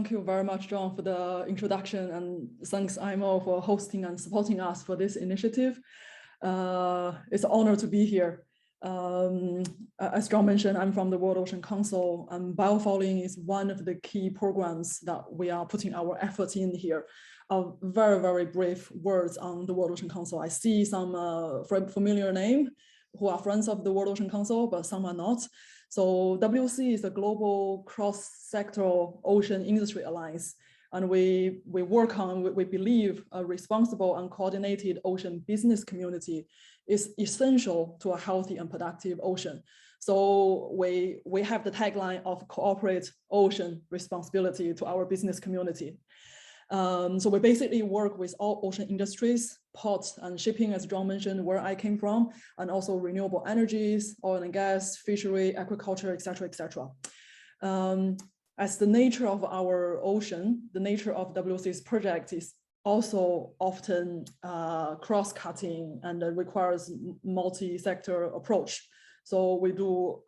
Thank you very much, John, for the introduction, and thanks IMO for hosting and supporting us for this initiative. It's an honor to be here. As John mentioned, I'm from the World Ocean Council, and biofouling is one of the key programs that we are putting our efforts in here. Very, very brief words on the World Ocean Council. I see some familiar name who are friends of the World Ocean Council, but some are not. So WOC is a global cross-sectoral ocean industry alliance, and we believe a responsible and coordinated ocean business community is essential to a healthy and productive ocean. So we have the tagline of cooperate ocean responsibility to our business community. So we basically work with all ocean industries, ports and shipping, as John mentioned, where I came from, and also renewable energies, oil and gas, fishery, aquaculture, etc., etc. As the nature of our ocean, the nature of WOC's project is also often cross-cutting and requires multi-sector approach. So we do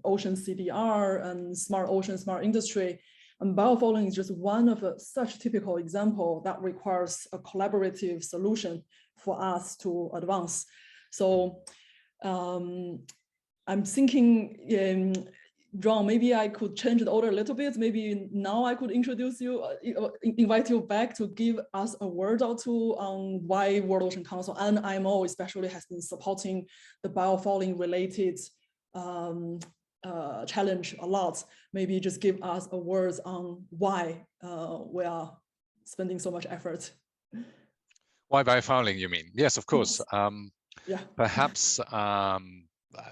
ocean CDR and smart ocean, smart industry. And biofouling is just one of such typical example that requires a collaborative solution for us to advance. So I'm thinking, John, maybe I could change the order a little bit. Maybe now I could introduce you, invite you back to give us a word or two on why World Ocean Council and IMO especially has been supporting the biofouling related challenge a lot. Maybe just give us a words on why we are spending so much effort. Why biofouling, you mean? Yes, of course. Yeah. Perhaps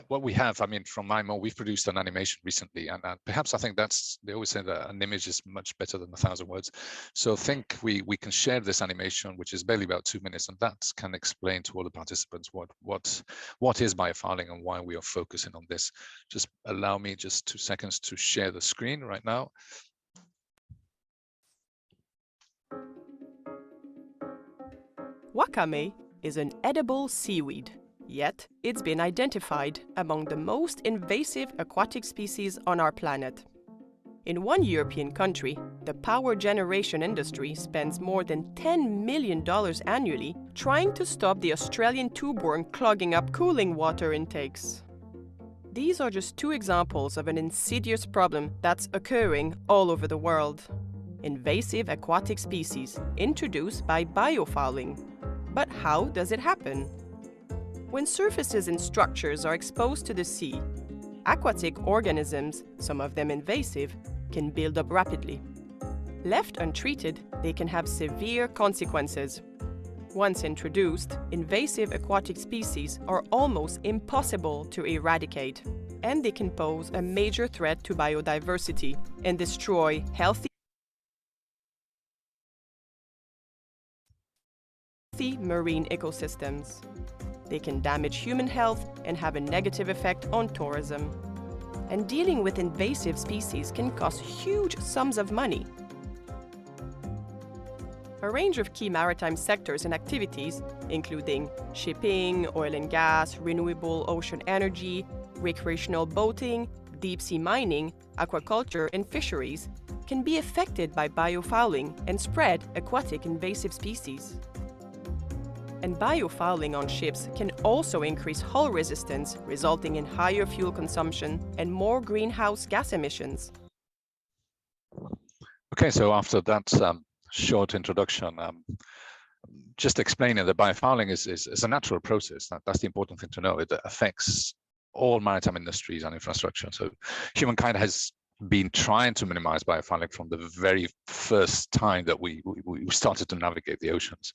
what we have, I mean, from IMO, we've produced an animation recently, and perhaps I think they always say that an image is much better than 1,000 words. So I think we can share this animation, which is barely about 2 minutes, and that can explain to all the participants what is biofouling and why we are focusing on this. Just allow me just 2 seconds to share the screen right now. Wakame is an edible seaweed. Yet, it's been identified among the most invasive aquatic species on our planet. In one European country, the power generation industry spends more than $10 million annually trying to stop the Australian tube-worm clogging up cooling water intakes. These are just 2 examples of an insidious problem that's occurring all over the world. Invasive aquatic species introduced by biofouling. But how does it happen? When surfaces and structures are exposed to the sea, aquatic organisms, some of them invasive, can build up rapidly. Left untreated, they can have severe consequences. Once introduced, invasive aquatic species are almost impossible to eradicate, and they can pose a major threat to biodiversity and destroy healthy marine ecosystems. They can damage human health and have a negative effect on tourism. And dealing with invasive species can cost huge sums of money. A range of key maritime sectors and activities, including shipping, oil and gas, renewable ocean energy, recreational boating, deep-sea mining, aquaculture, and fisheries, can be affected by biofouling and spread aquatic invasive species. And biofouling on ships can also increase hull resistance, resulting in higher fuel consumption and more greenhouse gas emissions. Okay, so after that short introduction, just explaining that biofouling is a natural process. That's the important thing to know. It affects all maritime industries and infrastructure. So humankind has been trying to minimize biofouling from the very first time that we started to navigate the oceans.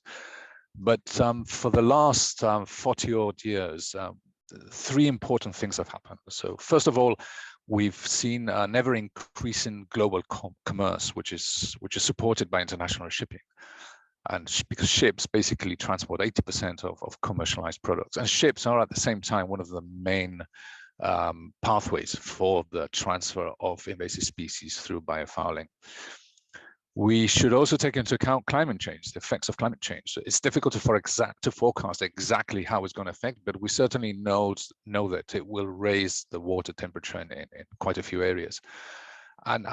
But for the last 40-odd years, 3 important things have happened. So first of all, we've seen an ever-increasing global commerce, which is supported by international shipping. And because ships basically transport 80% of commercialized products. And ships are at the same time one of the main pathways for the transfer of invasive species through biofouling. We should also take into account climate change, the effects of climate change. So it's difficult to forecast exactly how it's going to affect, but we certainly know that it will raise the water temperature in quite a few areas. And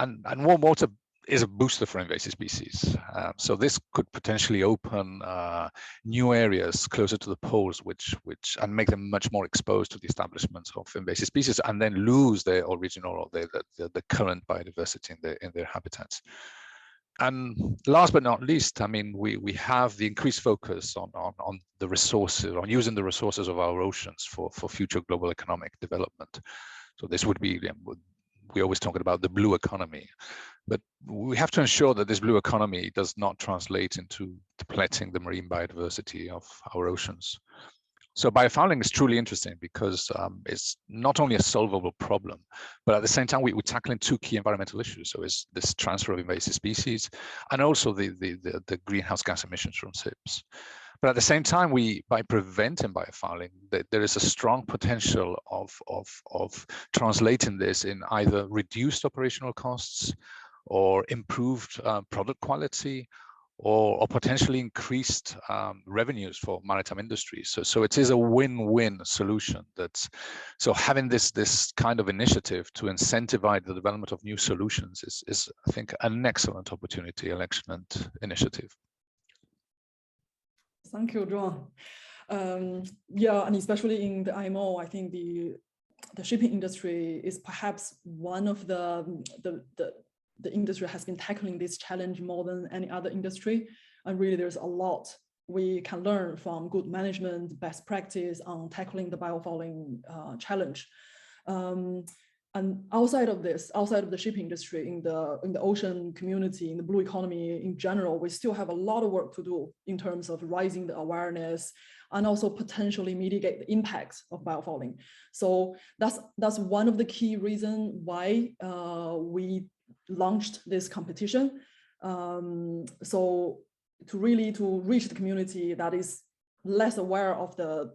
warm water is a booster for invasive species. So this could potentially open new areas closer to the poles, which and make them much more exposed to the establishments of invasive species, and then lose their original or the current biodiversity in their habitats. And last but not least, I mean, we have the increased focus on the resources, on using the resources of our oceans for future global economic development. So this would be, we always talk about the blue economy, but we have to ensure that this blue economy does not translate into depleting the marine biodiversity of our oceans. So biofouling is truly interesting because it's not only a solvable problem, but at the same time, we're tackling two key environmental issues. So it's this transfer of invasive species and also the greenhouse gas emissions from ships. But at the same time, by preventing biofouling, there is a strong potential of translating this in either reduced operational costs or improved product quality, or potentially increased revenues for maritime industries. So it is a win-win solution. So having this kind of initiative to incentivize the development of new solutions is I think, an excellent opportunity, an excellent initiative. Thank you, John. Yeah, and especially in the IMO, I think the shipping industry is perhaps one of the industry has been tackling this challenge more than any other industry. And really there's a lot we can learn from good management, best practice on tackling the biofouling challenge. And outside of this, outside of the shipping industry, in the ocean community, in the blue economy in general, we still have a lot of work to do in terms of raising the awareness and also potentially mitigate the impacts of biofouling. So that's one of the key reasons why we launched this competition. So to reach the community that is less aware of the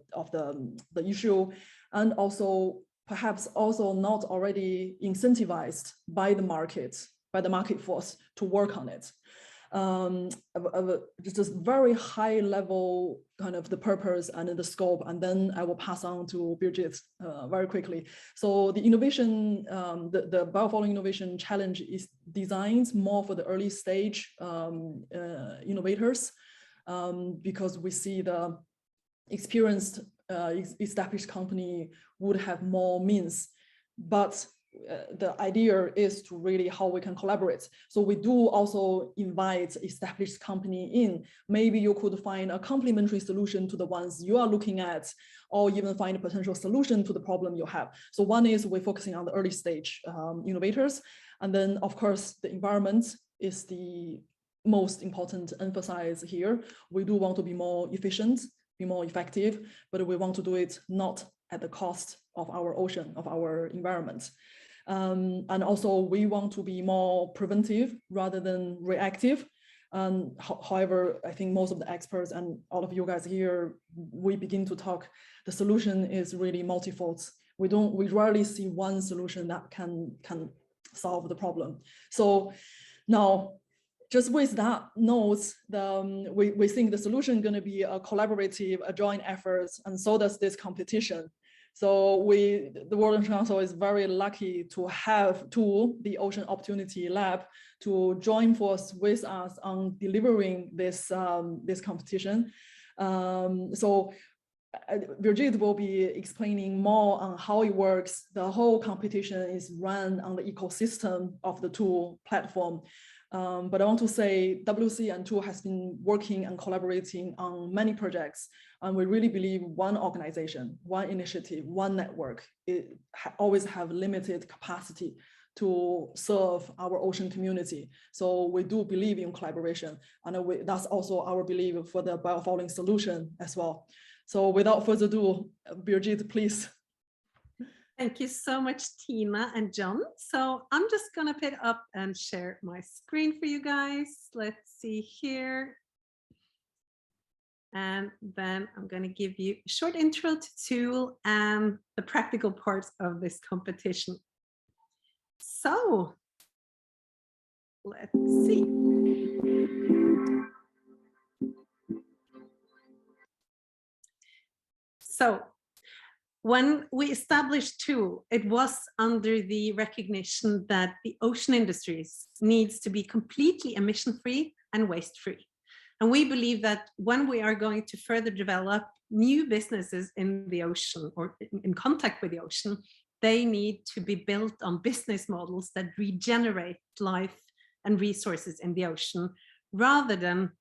issue, and also perhaps also not already incentivized by the market force to work on it. Just very high level kind of the purpose and the scope, and then I will pass on to Birgit very quickly. So the innovation, the biofouling innovation challenge is designed more for the early stage innovators, because we see the experienced established company would have more means, but the idea is to really how we can collaborate. So we do also invite established company in. Maybe you could find a complementary solution to the ones you are looking at, or even find a potential solution to the problem you have. So one is we're focusing on the early stage innovators. And then of course, the environment is the most important emphasis here. We do want to be more efficient, be more effective, but we want to do it not at the cost of our ocean, of our environment. And also we want to be more preventive rather than reactive. However, I think most of the experts and all of you guys here, we begin to talk, the solution is really multifold. We rarely see one solution that can solve the problem. So now, just with that note, we think the solution is going to be a collaborative, a joint effort, and so does this competition. So the World Ocean Council is very lucky to have the Ocean Opportunity Lab to join force with us on delivering this competition. So Birgit will be explaining more on how it works. The whole competition is run on the ecosystem of the tool platform. But I want to say WC and TOO has been working and collaborating on many projects. And we really believe one organization, one initiative, one network, always have limited capacity to serve our ocean community. So we do believe in collaboration. And that's also our belief for the biofouling solution as well. So without further ado, Birgit, please. Thank you so much, Tina and John. So I'm just going to pick up and share my screen for you guys. Let's see here. And then I'm going to give you a short intro to tool and the practical parts of this competition. So let's see. So When we established TOOL, it was under the recognition that the ocean industries needs to be completely emission-free and waste-free. And we believe that when we are going to further develop new businesses in the ocean or in contact with the ocean, they need to be built on business models that regenerate life and resources in the ocean rather than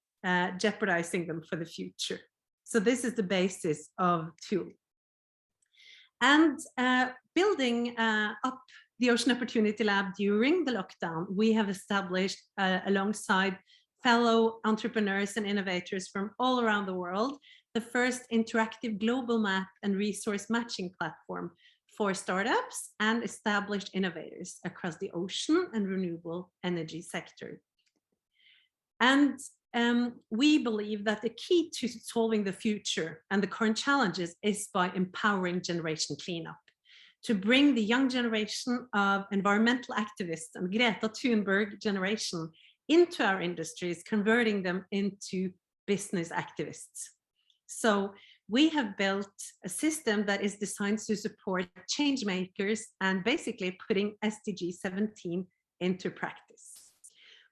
jeopardizing them for the future. So this is the basis of TOOL. And building up the Ocean Opportunity Lab during the lockdown, we have established alongside fellow entrepreneurs and innovators from all around the world, the first interactive global map and resource matching platform for startups and established innovators across the ocean and renewable energy sector. And we believe that the key to solving the future and the current challenges is by empowering generation cleanup, to bring the young generation of environmental activists and Greta Thunberg generation into our industries, converting them into business activists. So we have built a system that is designed to support change makers and basically putting SDG 17 into practice.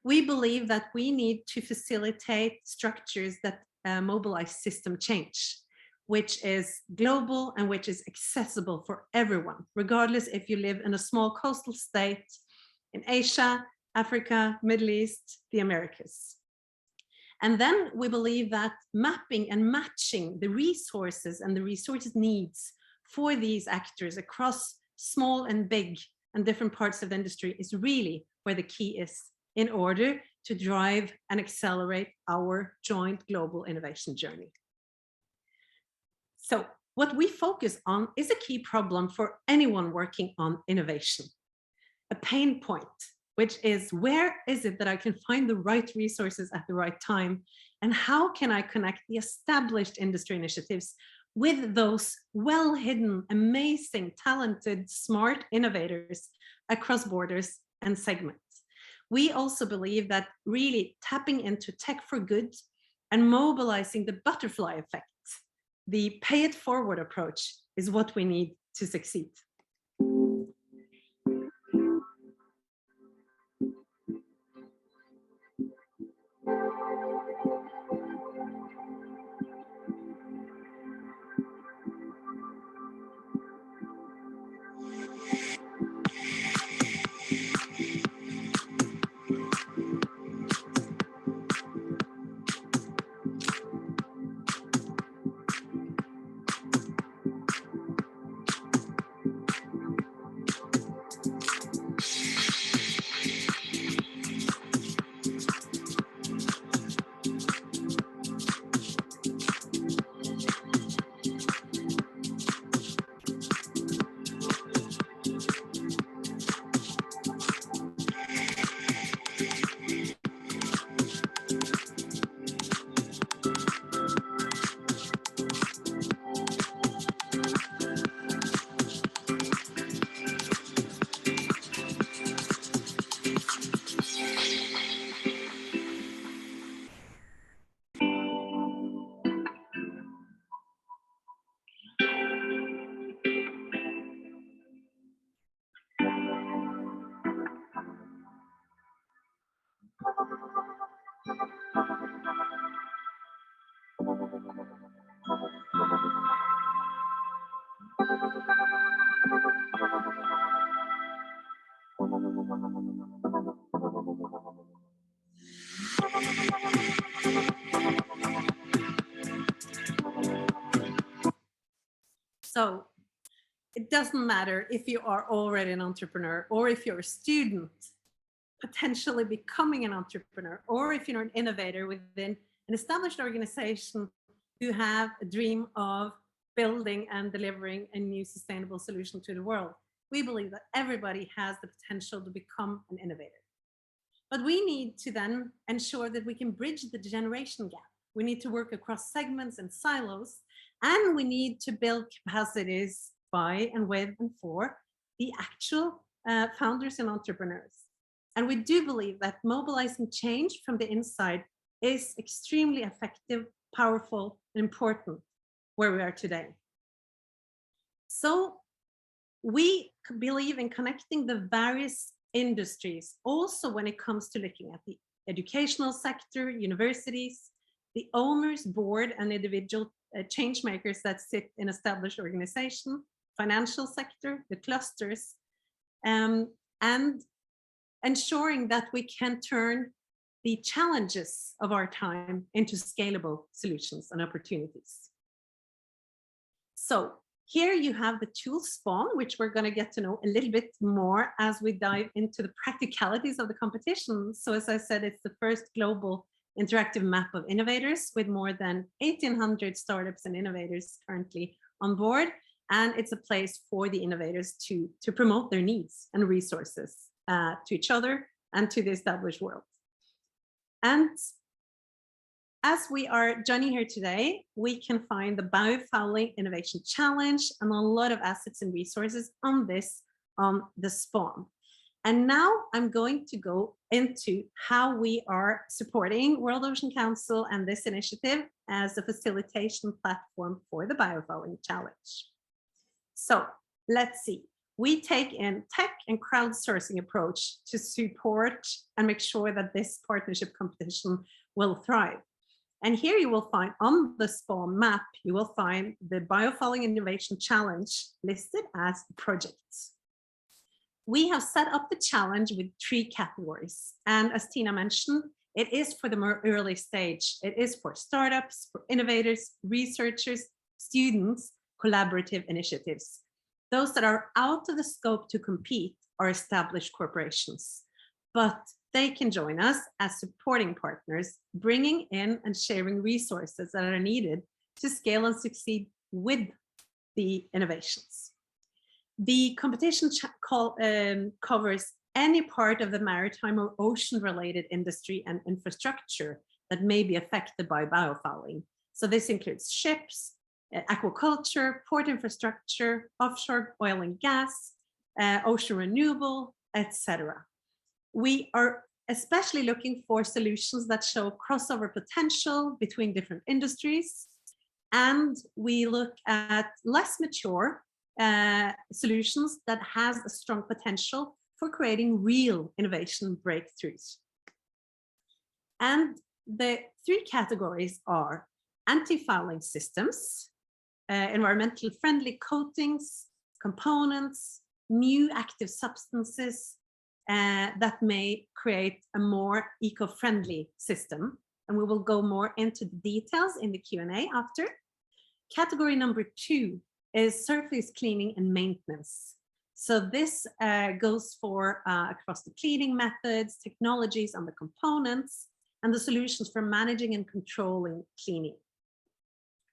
We believe that we need to facilitate structures that mobilize system change, which is global and which is accessible for everyone, regardless if you live in a small coastal state in Asia, Africa, Middle East, the Americas. And then we believe that mapping and matching the resources and the resources needs for these actors across small and big and different parts of the industry is really where the key is in order to drive and accelerate our joint global innovation journey. So what we focus on is a key problem for anyone working on innovation, a pain point, which is where is it that I can find the right resources at the right time? And how can I connect the established industry initiatives with those well-hidden, amazing, talented, smart innovators across borders and segments? We also believe that really tapping into tech for good and mobilizing the butterfly effect, the pay it forward approach, is what we need to succeed. So it doesn't matter if you are already an entrepreneur or if you're a student potentially becoming an entrepreneur, or if you're an innovator within an established organization who have a dream of building and delivering a new sustainable solution to the world. We believe that everybody has the potential to become an innovator. But we need to then ensure that we can bridge the generation gap. We need to work across segments and silos, and we need to build capacities by and with and for the actual founders and entrepreneurs. And we do believe that mobilizing change from the inside is extremely effective, powerful, and important where we are today. So we believe in connecting the various industries, also when it comes to looking at the educational sector, universities, the owners, board, and individual change makers that sit in established organization, financial sector, the clusters, and ensuring that we can turn the challenges of our time into scalable solutions and opportunities. So here you have the tool spawn, which we're going to get to know a little bit more as we dive into the practicalities of the competition. So as I said, it's the first global interactive map of innovators with more than 1,800 startups and innovators currently on board. And it's a place for the innovators to promote their needs and resources to each other and to the established world. And as we are joining here today, we can find the Biofouling Innovation Challenge and a lot of assets and resources on this on the spawn. And now I'm going to go into how we are supporting World Ocean Council and this initiative as a facilitation platform for the Biofouling Challenge. So let's see. We take in tech and crowdsourcing approach to support and make sure that this partnership competition will thrive. And here you will find on the spawn map, you will find the Biofouling Innovation Challenge listed as projects. We have set up the challenge with 3 categories. And as Tina mentioned, it is for the more early stage. It is for startups, for innovators, researchers, students, collaborative initiatives. Those that are out of the scope to compete are established corporations, but they can join us as supporting partners, bringing in and sharing resources that are needed to scale and succeed with the innovations. The competition covers any part of the maritime or ocean-related industry and infrastructure that may be affected by biofouling. So this includes ships, aquaculture, port infrastructure, offshore oil and gas, ocean renewable, etc. We are especially looking for solutions that show crossover potential between different industries. And we look at less mature solutions that has a strong potential for creating real innovation breakthroughs. And the 3 categories are anti-fouling systems, environmentally friendly coatings, components, new active substances that may create a more eco-friendly system. And we will go more into the details in the Q&A after. Category number 2 is surface cleaning and maintenance. So this goes for across the cleaning methods, technologies and the components, and the solutions for managing and controlling cleaning.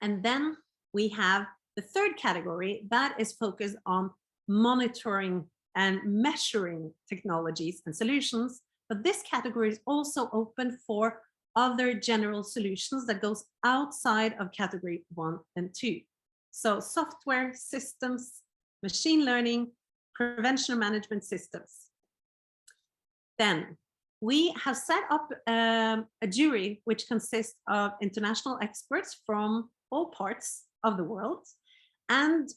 And then we have the 3rd category that is focused on monitoring and measuring technologies and solutions. But this category is also open for other general solutions that goes outside of category 1 and 2. So software systems, machine learning, prevention management systems. Then we have set up a jury which consists of international experts from all parts of the world. And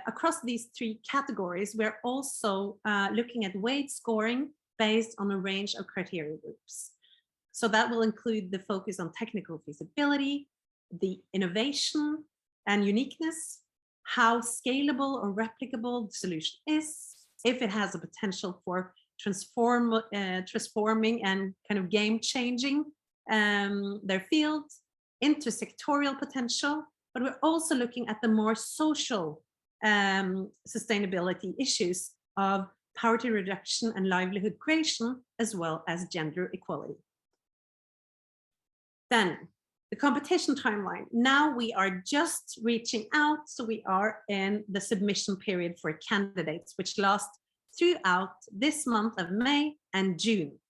across these 3 categories, we're also looking at weight scoring based on a range of criteria groups. So that will include the focus on technical feasibility, the innovation and uniqueness, how scalable or replicable the solution is, if it has a potential for transforming and kind of game-changing their field, intersectorial potential, but we're also looking at the more social sustainability issues of poverty reduction and livelihood creation, as well as gender equality. Then the competition timeline. Now we are just reaching out, so we are in the submission period for candidates, which lasts throughout this month of May and June.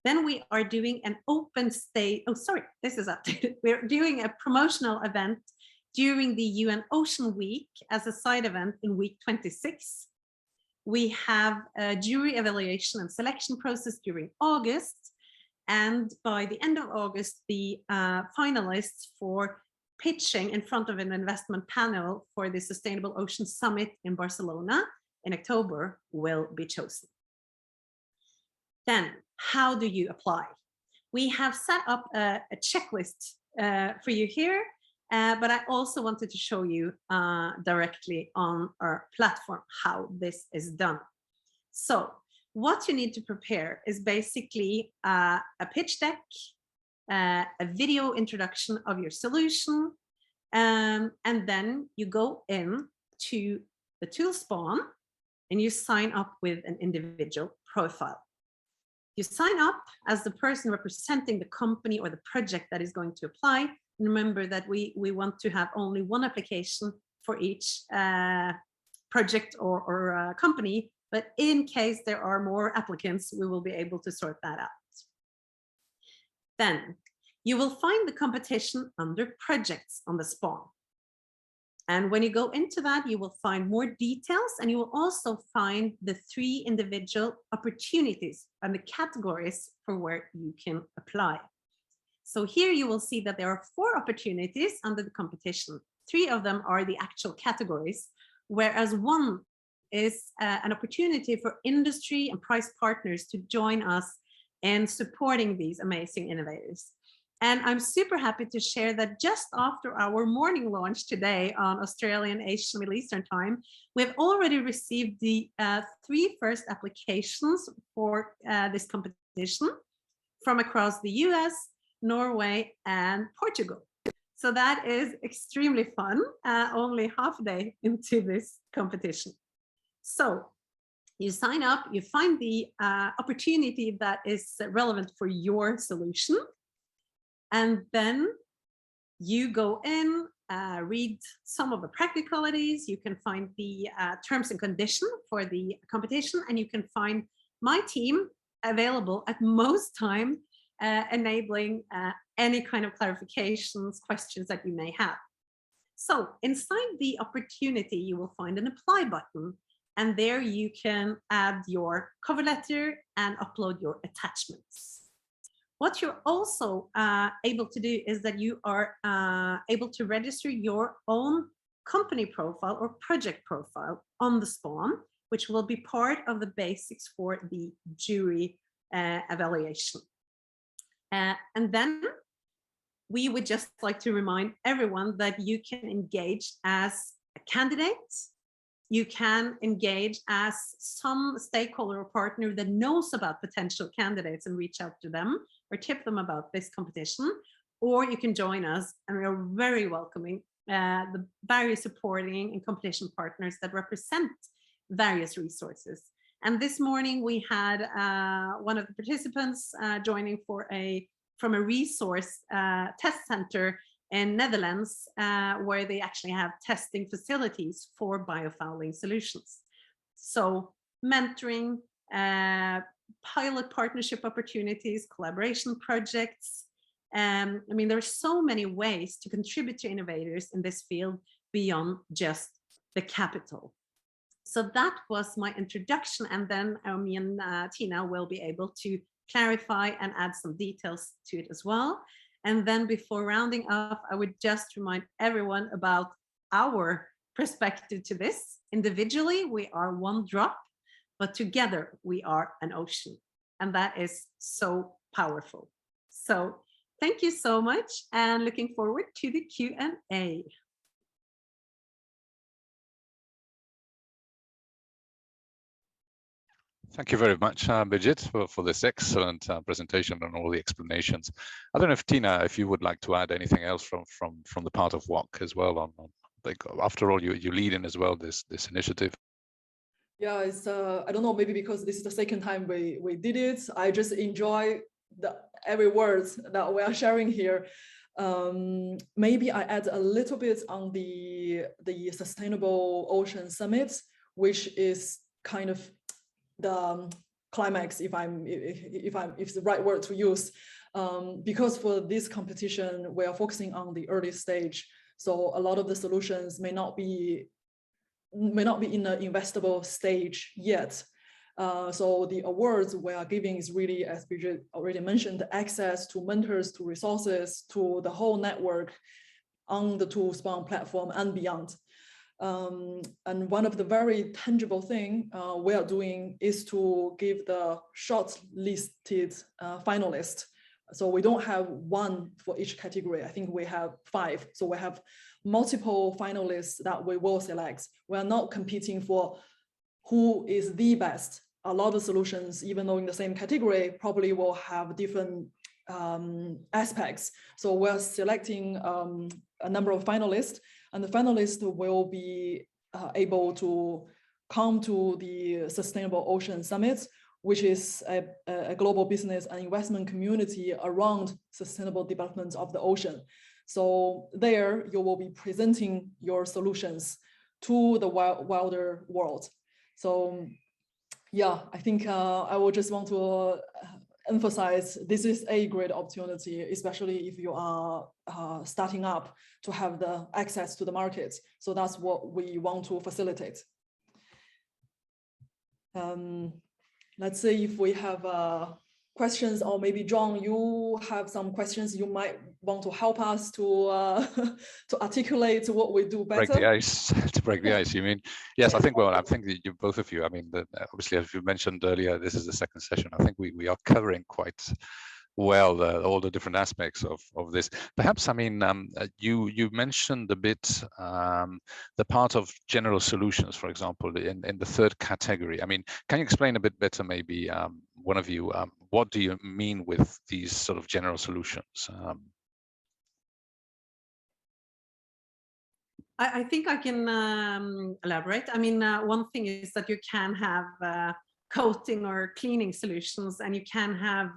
Then we are doing an open stage, oh sorry, this is updated. We're doing a promotional event during the UN Ocean Week as a side event in week 26. We have a jury evaluation and selection process during August. And by the end of August, the finalists for pitching in front of an investment panel for the Sustainable Ocean Summit in Barcelona in October will be chosen. Then, how do you apply? We have set up a checklist for you here, but I also wanted to show you directly on our platform how this is done. So what you need to prepare is basically a pitch deck, a video introduction of your solution, and then you go in to the tool spawn and you sign up with an individual profile. You sign up as the person representing the company or the project that is going to apply. And remember that we want to have only one application for each project or company, but in case there are more applicants, we will be able to sort that out. Then you will find the competition under projects on the spawn. And when you go into that, you will find more details, and you will also find the 3 individual opportunities and the categories for where you can apply. So here you will see that there are 4 opportunities under the competition. 3 of them are the actual categories, whereas 1 is an opportunity for industry and price partners to join us in supporting these amazing innovators. And I'm super happy to share that just after our morning launch today on Australian, Asian, Middle Eastern time, we've already received the 3 first applications for this competition from across the US, Norway, and Portugal. So that is extremely fun, only half a day into this competition. So you sign up, you find the opportunity that is relevant for your solution. And then you go in, read some of the practicalities, you can find the terms and conditions for the competition, and you can find my team available at most time, enabling any kind of clarifications, questions that you may have. So inside the opportunity, you will find an apply button, and there you can add your cover letter and upload your attachments. What you're also able to do is that you are able to register your own company profile or project profile on the spawn, which will be part of the basics for the jury evaluation. And then we would just like to remind everyone that you can engage as a candidate. You can engage as some stakeholder or partner that knows about potential candidates and reach out to them or tip them about this competition, or you can join us, and we are very welcoming the various supporting and competition partners that represent various resources. And this morning we had one of the participants joining from a resource test center in Netherlands, where they actually have testing facilities for biofouling solutions. So mentoring, pilot partnership opportunities, collaboration projects. I mean, there are so many ways to contribute to innovators in this field beyond just the capital. So that was my introduction, and then me and Tina will be able to clarify and add some details to it as well. And then before rounding up, I would just remind everyone about our perspective to this. Individually, we are one drop, but together we are an ocean. And that is so powerful. So thank you so much, and looking forward to the Q&A. Thank you very much, Birgit, for this excellent presentation and all the explanations. I don't know if Tina, if you would like to add anything else from the part of WOC as well. Like, after all, you lead in as well this initiative. Yeah, it's I don't know, maybe because this is the second time we did it. I just enjoy every word that we are sharing here. Maybe I add a little bit on the Sustainable Ocean Summit, which is kind of the climax, if it's the right word to use, because for this competition we are focusing on the early stage, so a lot of the solutions may not be in the investable stage yet. So the awards we are giving is really, as Birgit already mentioned, access to mentors, to resources, to the whole network on the Toolspawn platform and beyond. And one of the very tangible thing we are doing is to give the shortlisted finalists. So we don't have one for each category. I think we have 5. So we have multiple finalists that we will select. We are not competing for who is the best. A lot of solutions, even though in the same category, probably will have different aspects. So we're selecting a number of finalists, and the finalists will be able to come to the Sustainable Ocean Summit, which is a global business and investment community around sustainable development of the ocean. So there you will be presenting your solutions to the wilder world. So yeah, I think I will just want to emphasize this is a great opportunity, especially if you are starting up, to have the access to the market. So that's what we want to facilitate. Let's see if we have questions, or maybe John, you have some questions you might want to help us to articulate what we do better. Break the ice. To break the ice, you mean? Yes, I think. Well, I think that you, both of you. I mean, obviously, as you mentioned earlier, this is the second session. I think we are covering quite well all the different aspects of this. Perhaps, I mean, you mentioned a bit the part of general solutions, for example, in the third category. I mean, can you explain a bit better, maybe one of you, what do you mean with these sort of general solutions? I think I can elaborate. I mean, one thing is that you can have coating or cleaning solutions, and you can have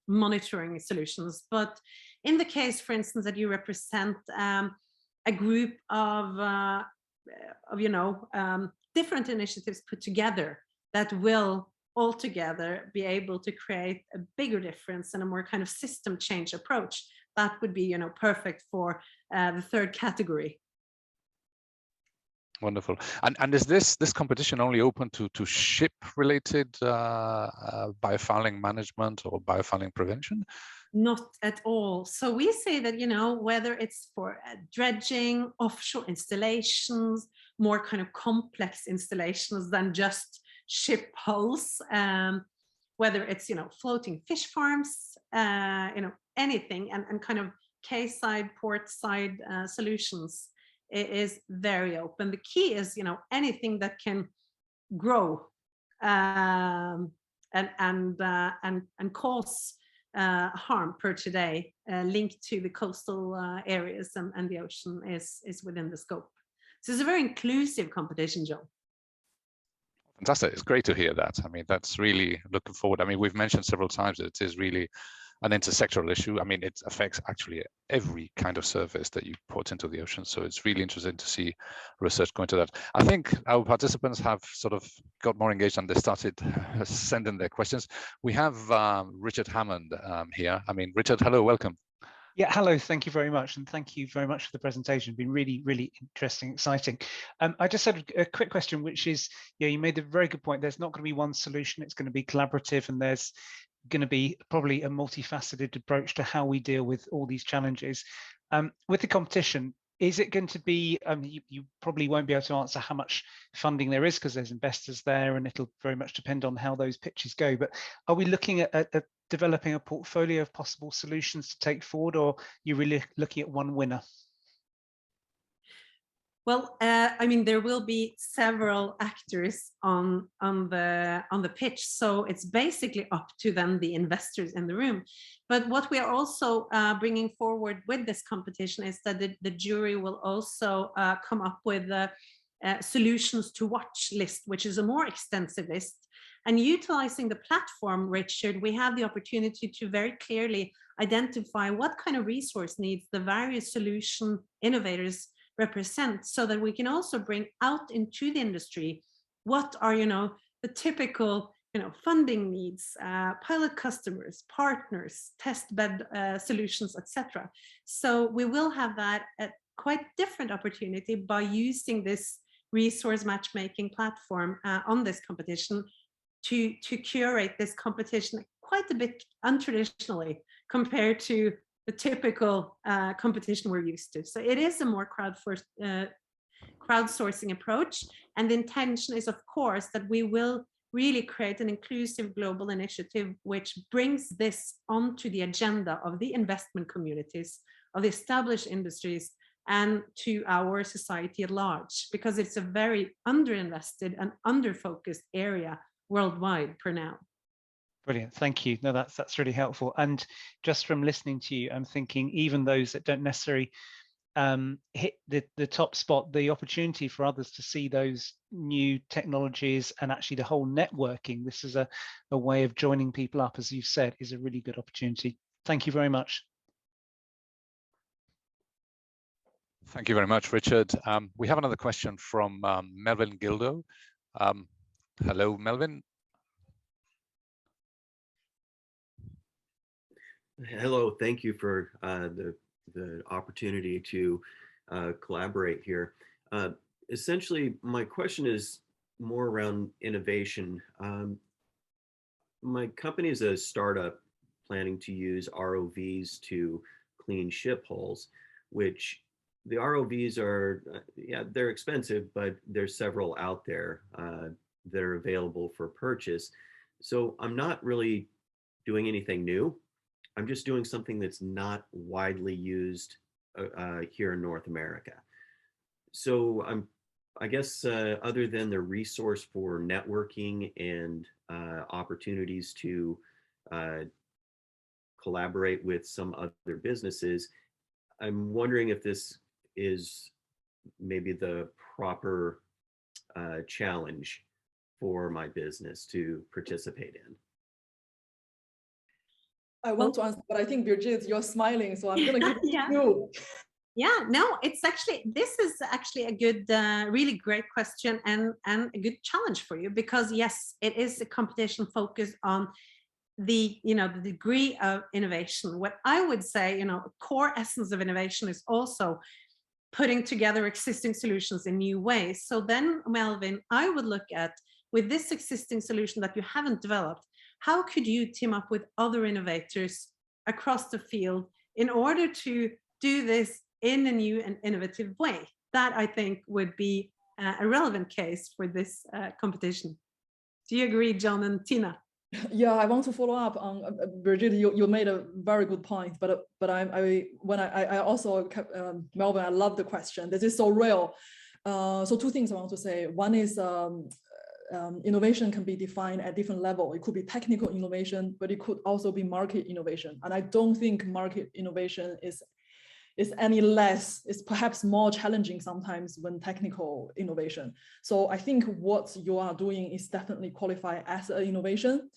monitoring solutions. But in the case, for instance, that you represent a group of different initiatives put together that will altogether be able to create a bigger difference and a more kind of system change approach, that would be, perfect for the third category. Wonderful. And is this competition only open to ship-related biofouling management or biofouling prevention? Not at all. So we say that, whether it's for dredging, offshore installations, more kind of complex installations than just ship hulls, whether it's, floating fish farms, anything, and kind of quayside, portside solutions, it is very open. The key is, anything that can grow and cause harm per today, linked to the coastal areas and the ocean is within the scope. So it's a very inclusive competition, John. Fantastic. It's great to hear that. I mean, that's really looking forward. I mean, we've mentioned several times that it is really an intersectoral issue. I mean, it affects actually every kind of surface that you put into the ocean. So it's really interesting to see research going to that. I think our participants have sort of got more engaged and they started sending their questions. We have Richard Hammond here. I mean, Richard, hello, welcome. Yeah, hello, thank you very much. And thank you very much for the presentation. It's been really, really interesting, exciting. I just had a quick question, which is, you made a very good point. There's not going to be one solution. It's going to be collaborative, and there's going to be probably a multifaceted approach to how we deal with all these challenges. With the competition, is it going to be, you probably won't be able to answer how much funding there is because there's investors there, and it'll very much depend on how those pitches go. But are we looking at developing a portfolio of possible solutions to take forward, or are you really looking at one winner? Well, I mean, there will be several actors on the pitch, so it's basically up to them, the investors in the room. But what we are also bringing forward with this competition is that the jury will also come up with a solutions to watch list, which is a more extensive list. And utilizing the platform, Richard, we have the opportunity to very clearly identify what kind of resource needs the various solution innovators represent, so that we can also bring out into the industry what are the typical funding needs, pilot customers, partners, test bed solutions, etc. So we will have that at quite different opportunity by using this resource matchmaking platform on this competition to curate this competition quite a bit untraditionally compared to the typical competition we're used to. So it is a more crowdsourcing approach. And the intention is, of course, that we will really create an inclusive global initiative which brings this onto the agenda of the investment communities, of the established industries, and to our society at large, because it's a very underinvested and underfocused area worldwide per now. Brilliant, thank you. No, that's really helpful. And just from listening to you, I'm thinking even those that don't necessarily hit the top spot, the opportunity for others to see those new technologies and actually the whole networking, this is a way of joining people up, as you've said, is a really good opportunity. Thank you very much. Thank you very much, Richard. We have another question from Melvin Gildo. Hello, Melvin. Hello, thank you for the opportunity to collaborate here. Essentially, my question is more around innovation. My company is a startup planning to use ROVs to clean ship hulls, which the ROVs are, yeah, they're expensive, but there's several out there that are available for purchase. So I'm not really doing anything new. I'm just doing something that's not widely used here in North America. So I guess other than the resource for networking and opportunities to collaborate with some other businesses, I'm wondering if this is maybe the proper challenge for my business to participate in. I want to answer, but I think Birgit, you're smiling, so I'm going to give it to you. Yeah, no, this is actually a good, really great question and a good challenge for you, because yes, it is a competition focused on the degree of innovation. What I would say, a core essence of innovation is also putting together existing solutions in new ways. So then, Melvin, I would look at, with this existing solution that you haven't developed, how could you team up with other innovators across the field in order to do this in a new and innovative way? That, I think, would be a relevant case for this competition. Do you agree, John and Tina? Yeah, I want to follow up on Birgit. You made a very good point, but I also Melvin, I love the question. This is so real. So two things I want to say. One is innovation can be defined at different level. It could be technical innovation, but it could also be market innovation. And I don't think market innovation is any less. It's perhaps more challenging sometimes when technical innovation. So I think what you are doing is definitely qualified as an innovation.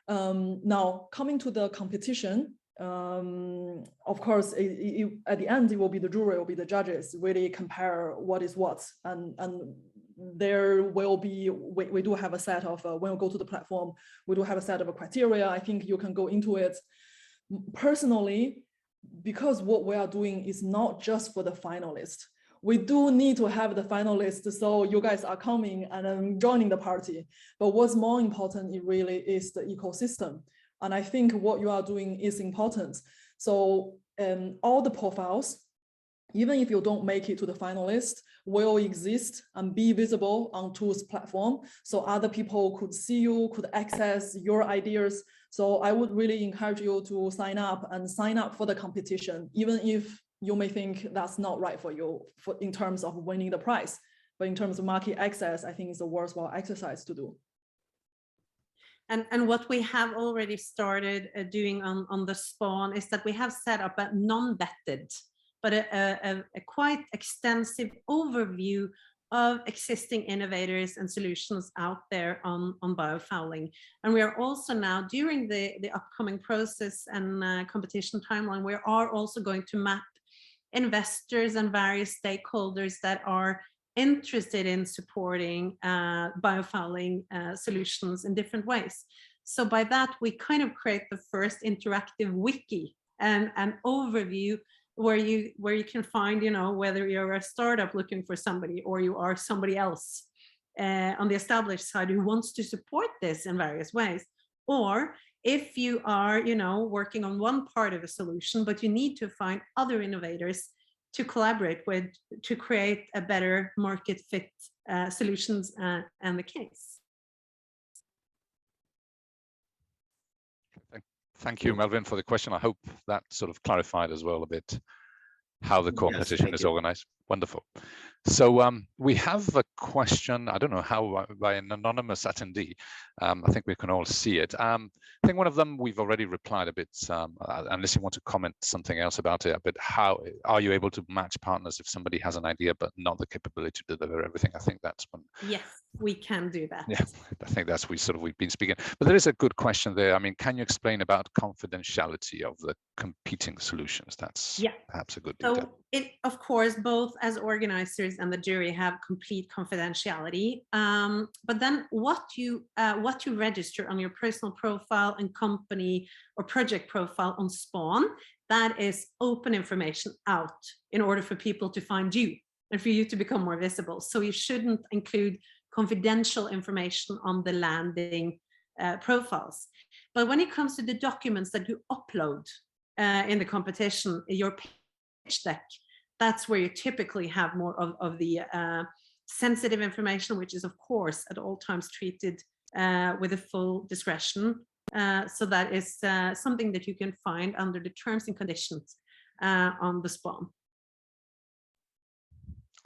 Now, coming to the competition, of course, at the end, it will be the jury, it will be the judges really compare what is what. And there will be, we do have a set of, when we go to the platform, we do have a set of criteria. I think you can go into it. Personally, because what we are doing is not just for the finalists. We do need to have the finalists, so you guys are coming and joining the party. But what's more important, it really is the ecosystem. And I think what you are doing is important. So all the profiles, even if you don't make it to the finalist, will exist and be visible on Tools platform. So other people could see you, could access your ideas. So I would really encourage you to sign up for the competition, even if you may think that's not right for you in terms of winning the prize. But in terms of market access, I think it's a worthwhile exercise to do. And what we have already started doing on the Spawn is that we have set up a non-vetted, but a quite extensive overview of existing innovators and solutions out there on biofouling. And we are also now, during the upcoming process and competition timeline, we are also going to map investors and various stakeholders that are interested in supporting biofouling solutions in different ways. So by that, we kind of create the first interactive wiki and an overview where you can find, whether you're a startup looking for somebody or you are somebody else on the established side who wants to support this in various ways, or if you are, you know, working on one part of a solution, but you need to find other innovators to collaborate with to create a better market fit solutions and the case. Thank you, Melvin, for the question. I hope that sort of clarified as well a bit how the competition is organized. Wonderful. So we have a question, I don't know how, by an anonymous attendee. I think we can all see it. I think one of them we've already replied a bit, unless you want to comment something else about it, but how are you able to match partners if somebody has an idea but not the capability to deliver everything? I think that's one. Yes, we can do that. Yeah, I think that's we've been speaking. But there is a good question there. I mean, can you explain about confidentiality of the competing solutions? That's perhaps a good detail. So it, of course, both as organizers and the jury have complete confidentiality. But then what you register on your personal profile and company or project profile on Spawn, that is open information out in order for people to find you and for you to become more visible. So you shouldn't include confidential information on the landing profiles. But when it comes to the documents that you upload in the competition, your pitch deck, that's where you typically have more of the sensitive information, which is of course at all times treated with a full discretion. So that is something that you can find under the terms and conditions on the Spawn.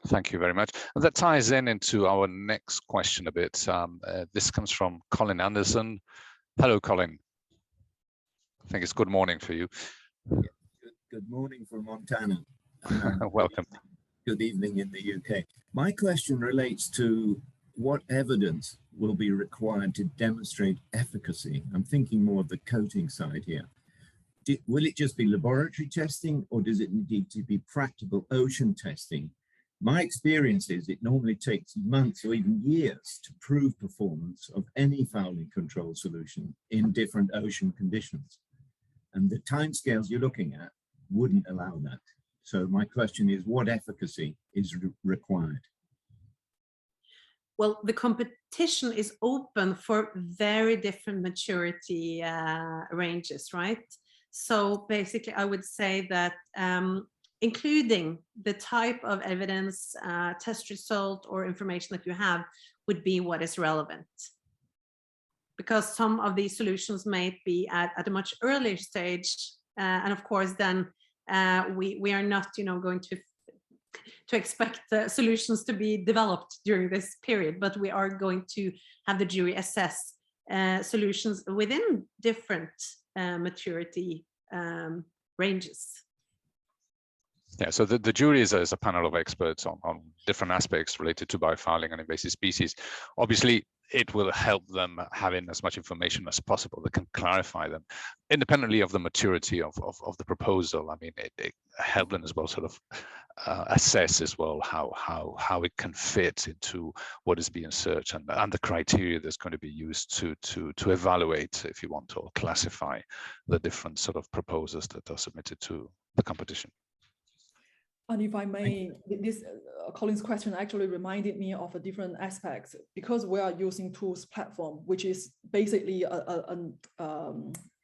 Thank you very much. And that ties into our next question a bit. This comes from Colin Anderson. Hello, Colin. I think it's good morning for you. Good morning from Montana. Welcome. Good evening in the UK. My question relates to what evidence will be required to demonstrate efficacy. I'm thinking more of the coating side here. Will it just be laboratory testing, or does it need to be practical ocean testing? My experience is it normally takes months or even years to prove performance of any fouling control solution in different ocean conditions. And the timescales you're looking at wouldn't allow that. So my question is, what efficacy is required? Well, the competition is open for very different maturity ranges, right? So basically, I would say that including the type of evidence, test result, or information that you have would be what is relevant. Because some of these solutions may be at a much earlier stage, and of course, then we are not, you know, going to expect the solutions to be developed during this period, but we are going to have the jury assess solutions within different maturity ranges. Yeah, so the jury is a panel of experts on different aspects related to biofouling and invasive species. Obviously, it will help them having as much information as possible that can clarify them, independently of the maturity of the proposal. I mean, it helps them as well sort of assess as well how it can fit into what is being searched and the criteria that's going to be used to evaluate, if you want, or classify the different sort of proposals that are submitted to the competition. And if I may, this Colin's question actually reminded me of a different aspect, because we are using tools platform, which is basically a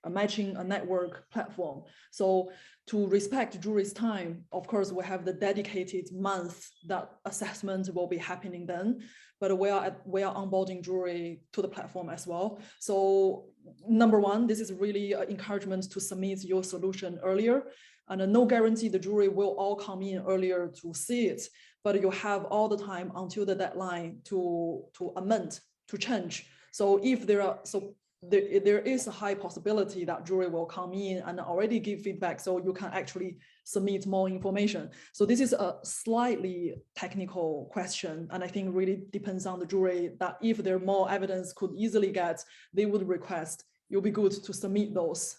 matching a network platform. So to respect jury's time, of course, we have the dedicated month that assessment will be happening then, but we are onboarding jury to the platform as well. So number one, this is really an encouragement to submit your solution earlier. And no guarantee the jury will all come in earlier to see it, but you have all the time until the deadline to amend, to change. So if there is a high possibility that jury will come in and already give feedback, so you can actually submit more information. So this is a slightly technical question, and I think really depends on the jury that if there more evidence could easily get, they would request. It'll be good to submit those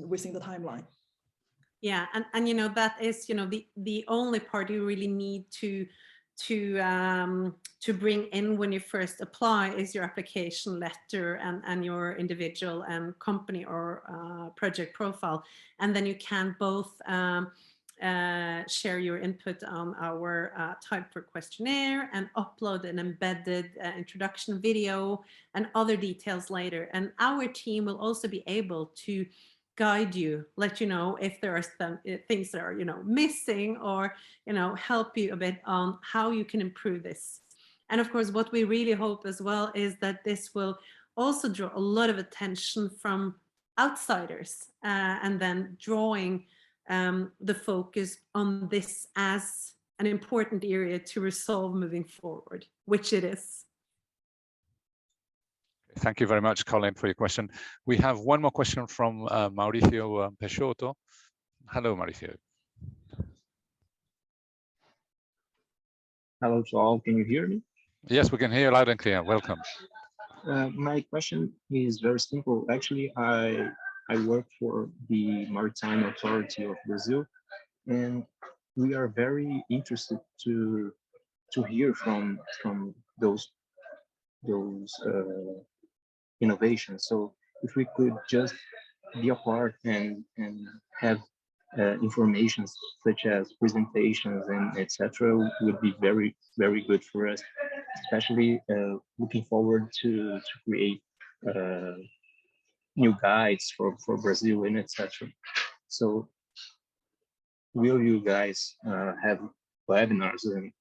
within the timeline. Yeah, and you know, that is, you know, the only part you really need to bring in when you first apply is your application letter and your individual and company or project profile, and then you can both share your input on our type for questionnaire and upload an embedded introduction video and other details later. And our team will also be able to guide you, let you know if there are some things that are, missing, or, help you a bit on how you can improve this. And of course, what we really hope as well is that this will also draw a lot of attention from outsiders, and then drawing the focus on this as an important area to resolve moving forward, which it is. Thank you very much, Colin, for your question. We have one more question from Mauricio Peixoto. Hello, Mauricio. Hello to all. Can you hear me? Yes, we can hear you loud and clear. Welcome. My question is very simple. Actually, I work for the Maritime Authority of Brazil, and we are very interested to hear from those innovations. So if we could just be a part and have information such as presentations and etc. would be very, very good for us, especially looking forward to create new guides for Brazil and etc. So will you guys have webinars and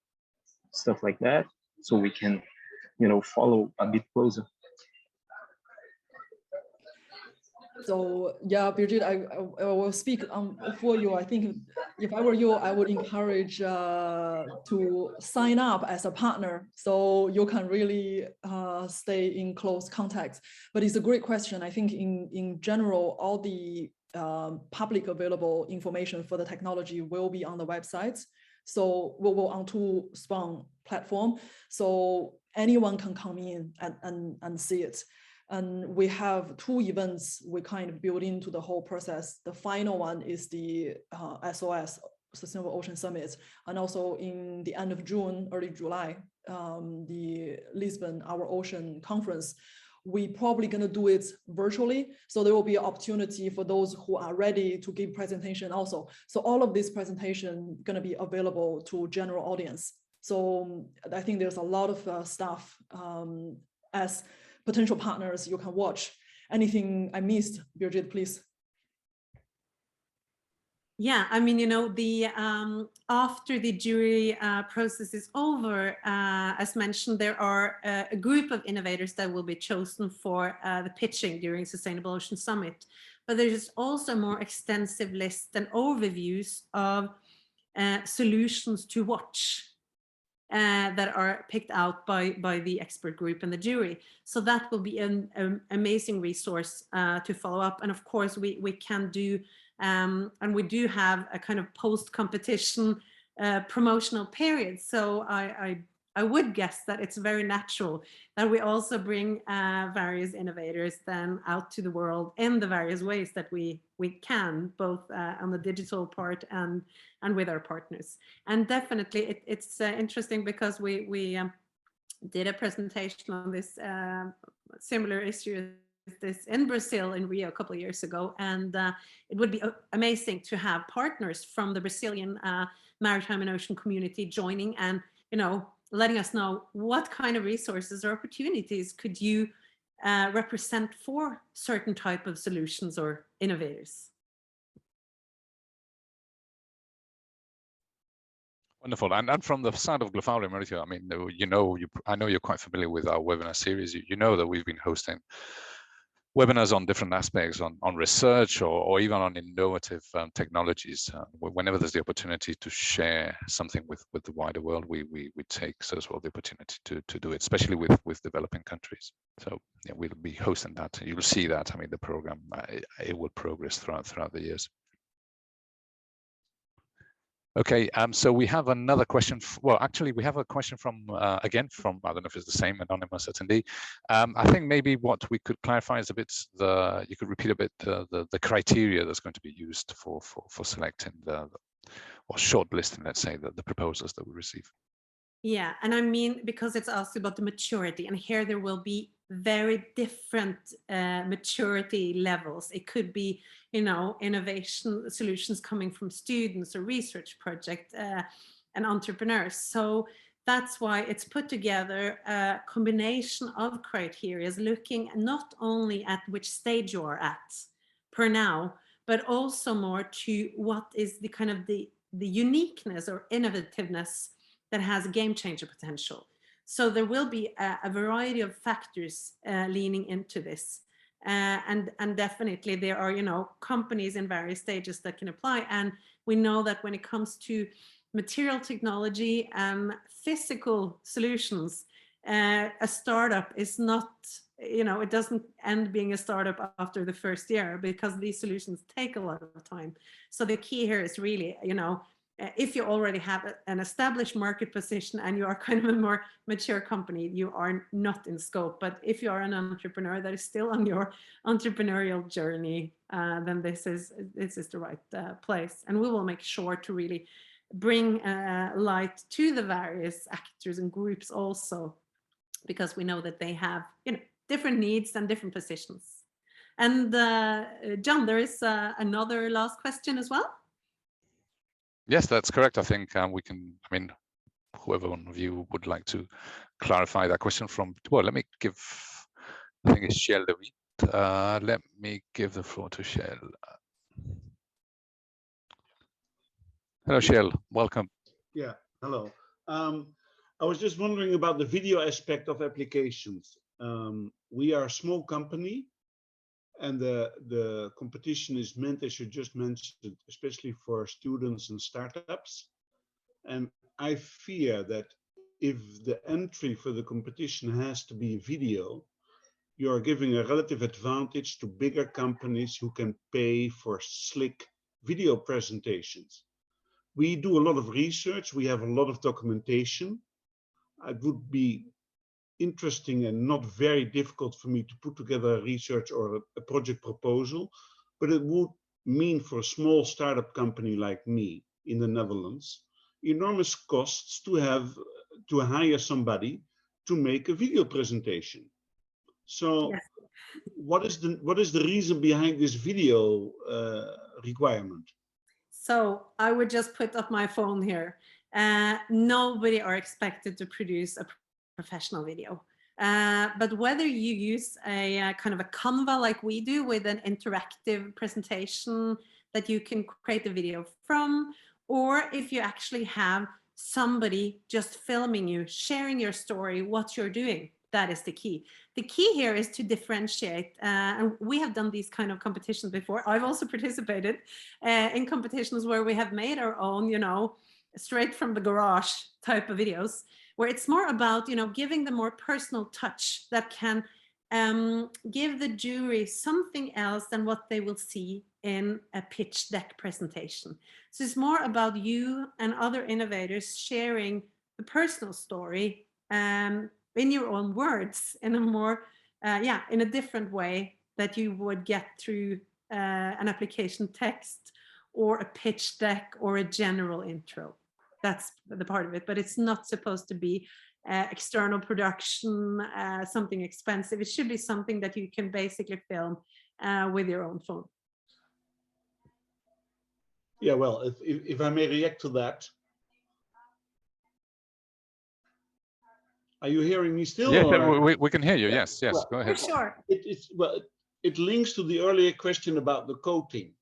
stuff like that so we can, follow a bit closer? So yeah, Birgit, I will speak for you. I think if I were you, I would encourage to sign up as a partner, so you can really stay in close contact. But it's a great question. I think in general, all the public available information for the technology will be on the website. So we will on to Spawn platform, so anyone can come in and see it. And we have 2 events we kind of build into the whole process. The final one is the SOS, Sustainable Ocean Summit. And also in the end of June, early July, the Lisbon, Our Ocean Conference. We probably gonna do it virtually. So there will be an opportunity for those who are ready to give presentation also. So all of this presentation gonna be available to general audience. So I think there's a lot of stuff as potential partners you can watch. Anything I missed, Birgit, please. Yeah, I mean, the after the jury process is over, as mentioned, there are a group of innovators that will be chosen for the pitching during Sustainable Ocean Summit. But there's also a more extensive list and overviews of solutions to watch that are picked out by the expert group and the jury. So that will be an amazing resource to follow up. And of course, we can do, and we do have a kind of post-competition promotional period. So I would guess that it's very natural that we also bring various innovators then out to the world in the various ways that we can, both on the digital part and with our partners. And definitely it's interesting because we did a presentation on this similar issue this in Brazil, in Rio, a couple of years ago, and it would be amazing to have partners from the Brazilian maritime and ocean community joining and letting us know what kind of resources or opportunities could you represent for certain type of solutions or innovators. Wonderful. And from the side of GloFouling, Mauricio, I mean, I know you're quite familiar with our webinar series. You know that we've been hosting webinars on different aspects on research or even on innovative technologies. Whenever there's the opportunity to share something with the wider world, we take as well the opportunity to do it, especially with developing countries. So yeah, we'll be hosting that. You'll see that. I mean, the program it will progress throughout the years. Okay, so we have another question. Well, actually, we have a question from, again, from, I don't know if it's the same anonymous attendee. I think maybe what we could clarify is a bit, you could repeat a bit the criteria that's going to be used for selecting or shortlisting, let's say, the proposals that we receive. Yeah, and I mean, because it's asked about the maturity, and here there will be very different maturity levels. It could be, you know, innovation solutions coming from students or research project and entrepreneurs. So that's why it's put together a combination of criteria, looking not only at which stage you are at per now, but also more to what is the kind of the uniqueness or innovativeness that has game changer potential. So there will be a variety of factors leaning into this. And definitely there are, you know, companies in various stages that can apply. And we know that when it comes to material technology and physical solutions, a startup is not, you know, it doesn't end being a startup after the first year, because these solutions take a lot of time. So the key here is really, you know, if you already have an established market position and you are kind of a more mature company, you are not in scope. But if you are an entrepreneur that is still on your entrepreneurial journey, then this is the right place. And we will make sure to really bring light to the various actors and groups also, because we know that they have, you know, different needs and different positions. And John, there is another last question as well. Yes, that's correct. I think we can, I mean, whoever one of you would like to clarify that question from, well, let me give, I think it's Shell David. Let me give the floor to Shell. Hello, Shell, welcome. Yeah, hello. I was just wondering about the video aspect of applications. We are a small company, and the competition is meant, as you just mentioned, especially for students and startups. And I fear that if the entry for the competition has to be video, you are giving a relative advantage to bigger companies who can pay for slick video presentations. We do a lot of research, we have a lot of documentation. It would be interesting and not very difficult for me to put together a research or a project proposal, but it would mean for a small startup company like me in the Netherlands, enormous costs to hire somebody to make a video presentation. So yes. What is the reason behind this video requirement? So I would just put up my phone here. Nobody are expected to produce a professional video. But whether you use a kind of a Canva like we do with an interactive presentation that you can create a video from, or if you actually have somebody just filming you, sharing your story, what you're doing, that is the key. The key here is to differentiate. And we have done these kind of competitions before. I've also participated in competitions where we have made our own, you know, straight from the garage type of videos, where it's more about, you know, giving the more personal touch that can give the jury something else than what they will see in a pitch deck presentation. So it's more about you and other innovators sharing the personal story in your own words, in a more, in a different way that you would get through an application text or a pitch deck or a general intro. That's the part of it, but it's not supposed to be external production, something expensive. It should be something that you can basically film with your own phone. Yeah, well, if I may react to that. Are you hearing me still? Yes, we can hear you. Yes, yes, well, go ahead. For sure. It links to the earlier question about the coating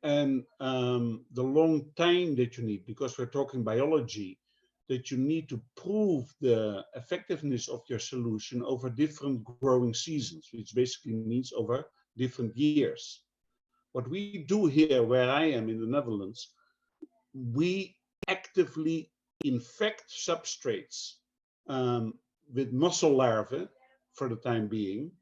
and the long time that you need, because we're talking biology, that you need to prove the effectiveness of your solution over different growing seasons, which basically means over different years. What we do here, where I am in the Netherlands, we actively infect substrates with mussel larvae for the time being,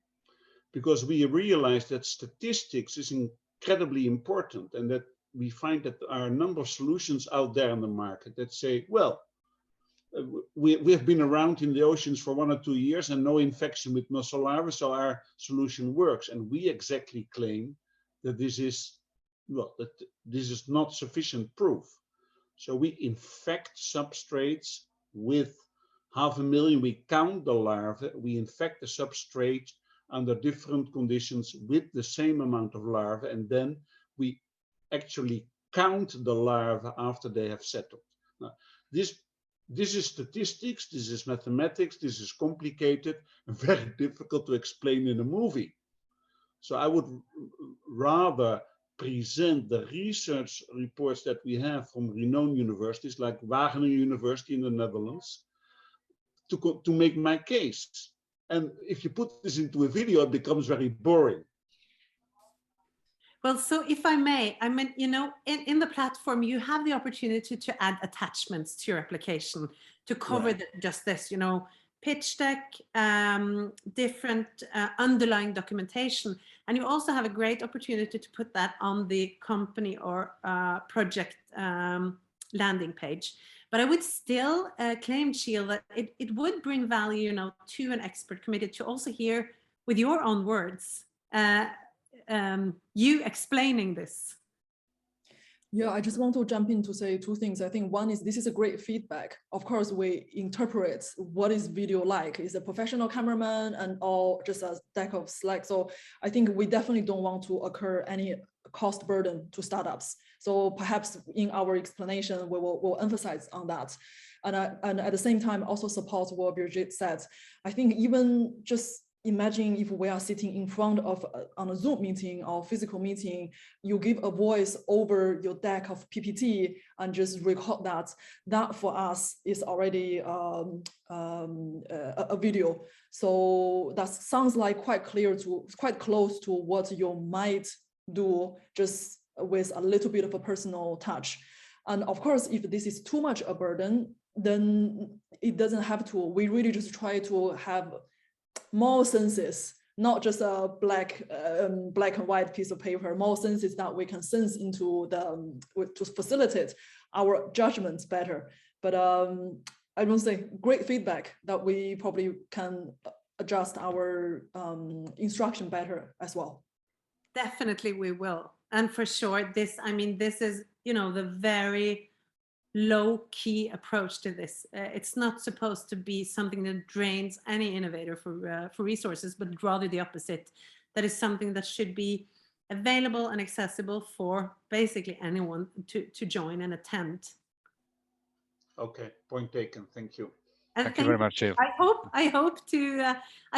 because we realize that statistics is incredibly important, and that we find that there are a number of solutions out there in the market that say, well, we have been around in the oceans for 1 or 2 years and no infection with mussel larvae, so our solution works. And we exactly claim that this is, well, that this is not sufficient proof. So we infect substrates with 500,000, we count the larvae, we infect the substrate under different conditions with the same amount of larvae, and then we actually count the larvae after they have settled. Now, this is statistics, this is mathematics, this is complicated and very difficult to explain in a movie. So I would rather present the research reports that we have from renowned universities like Wageningen University in the Netherlands to make my case. And if you put this into a video, it becomes very boring. Well, so if I may, I mean, you know, in the platform, you have the opportunity to add attachments to your application to cover just this, you know, pitch deck, different underlying documentation. And you also have a great opportunity to put that on the company or project landing page. But I would still claim, Sheil, that it would bring value, you know, to an expert committee to also hear with your own words, you explaining this. Yeah, I just want to jump in to say two things. I think one is this is a great feedback. Of course, we interpret what is video like. Is a professional cameraman and all just a deck of slides. So I think we definitely don't want to occur any cost burden to startups. So perhaps in our explanation, we'll emphasize on that. And at the same time, also support what Birgit said. I think even just imagine if we are sitting in front of on a Zoom meeting or physical meeting, you give a voice over your deck of PPT and just record that. That for us is already a video. So that sounds like quite close to what you might do, just with a little bit of a personal touch. And of course, if this is too much a burden, then it doesn't have to. We really just try to have more senses, not just a black and white piece of paper, more senses that we can sense into to facilitate our judgments better. But I don't say great feedback that we probably can adjust our instruction better as well. Definitely we will. And for sure, this is, you know, the very low-key approach to this. It's not supposed to be something that drains any innovator for resources, but rather the opposite. That is something that should be available and accessible for basically anyone to join and attend. Okay, point taken. Thank you. And thank you very much, Sheil. I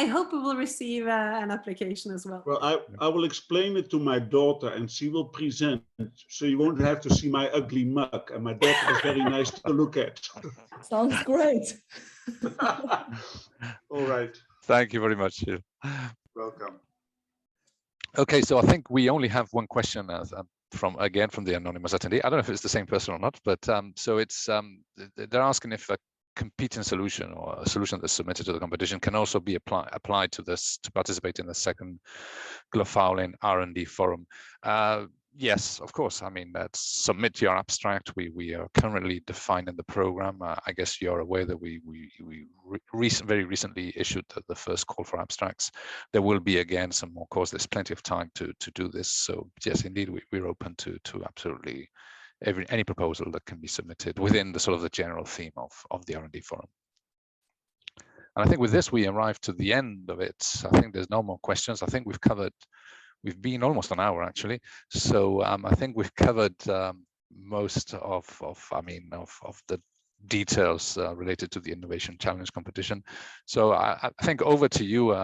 hope we will receive an application as well. Well, I will explain it to my daughter and she will present, so you won't have to see my ugly mug. And my daughter is very nice to look at. Sounds great. All right. Thank you very much, Sheil. Welcome. Okay, so I think we only have one question from the anonymous attendee. I don't know if it's the same person or not, but so it's they're asking if a competing solution or a solution that's submitted to the competition can also be applied to this to participate in the second GloFouling R&D forum. Yes, of course. I mean, submit your abstract. We are currently defining the program. I guess you're aware that we very recently issued the first call for abstracts. There will be again some more calls. There's plenty of time to do this. So yes, indeed, we're open to absolutely any proposal that can be submitted within the sort of the general theme of the R&D forum. And I think with this, we arrive to the end of it. I think there's no more questions. I think we've been almost an hour actually. So I think we've covered most of the details related to the Innovation Challenge competition. So I think over to you,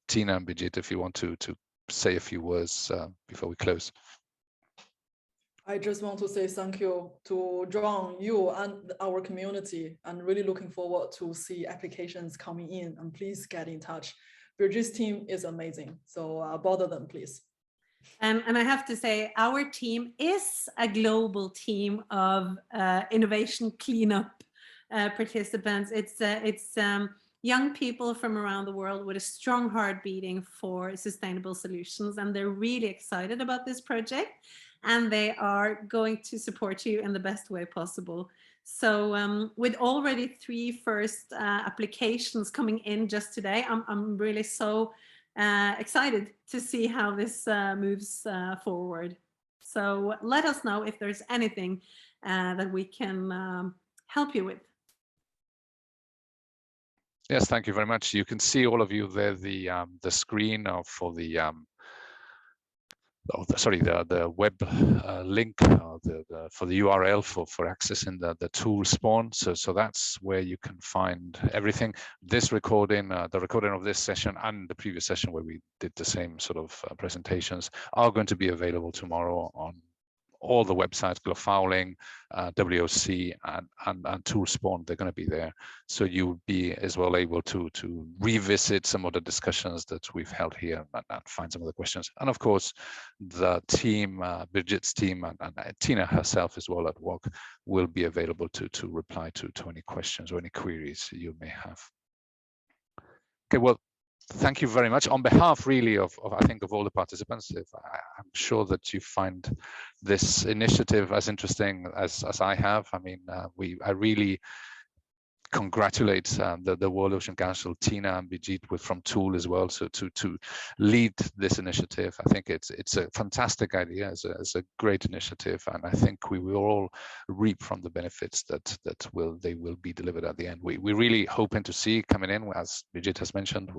Tina and Birgit, if you want to say a few words before we close. I just want to say thank you to John, you and our community, and really looking forward to see applications coming in, and please get in touch. Birgit's team is amazing, so bother them, please. And I have to say, our team is a global team of innovation cleanup participants. It's young people from around the world with a strong heart beating for sustainable solutions, and they're really excited about this project, and they are going to support you in the best way possible. So with already 3 first applications coming in just today, I'm really so excited to see how this moves forward. So let us know if there's anything that we can help you with. Yes, thank you very much. You can see all of you there, the screen for the the web link for the URL for accessing the tool spawn. So that's where you can find everything. This recording, the recording of this session and the previous session where we did the same sort of presentations are going to be available tomorrow on all the websites, GloFouling, WOC, and Tool Spawn. They're going to be there, so you'll be as well able to revisit some of the discussions that we've held here and find some of the questions. And of course, the team, Bridget's team, and Tina herself as well at work will be available to reply to any questions or any queries you may have. Okay, well, thank you very much on behalf really of I think of all the participants. I'm sure that you find this initiative as interesting as I have. I mean, I really congratulate the World Ocean Council, Tina and Bijit from Tool as well, so to lead this initiative. I think it's a fantastic idea, it's a great initiative, and I think we will all reap from the benefits that they will be delivered at the end. We're really hoping to see coming in, as Bijit has mentioned,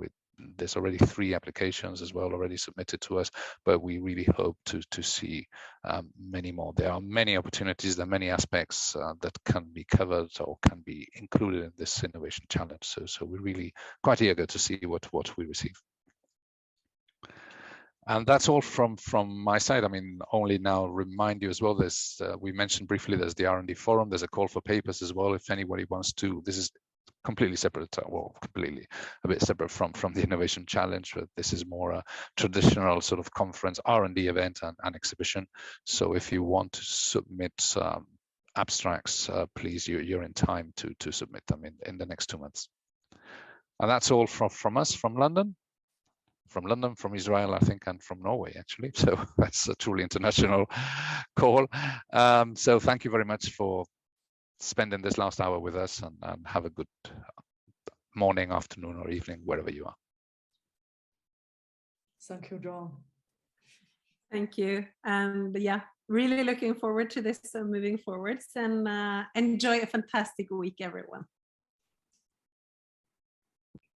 there's already 3 applications as well already submitted to us, but we really hope to see many more. There are many opportunities, there are many aspects that can be covered or can be included in this innovation challenge. So we're really quite eager to see what we receive. And that's all from my side. I mean, only now remind you as well, there's we mentioned briefly, there's the R&D forum, there's a call for papers as well if anybody wants to. This is completely separate, well, completely a bit separate from the innovation challenge, but this is more a traditional sort of conference R&D event and exhibition. So if you want to submit abstracts, please, you're in time to submit them in the next 2 months. And that's all from us, from London, from Israel, I think, and from Norway, actually. So that's a truly international call. So thank you very much for spending this last hour with us, and have a good morning, afternoon, or evening, wherever you are. Thank you, John. Thank you. And yeah, really looking forward to this moving forwards, and enjoy a fantastic week, everyone.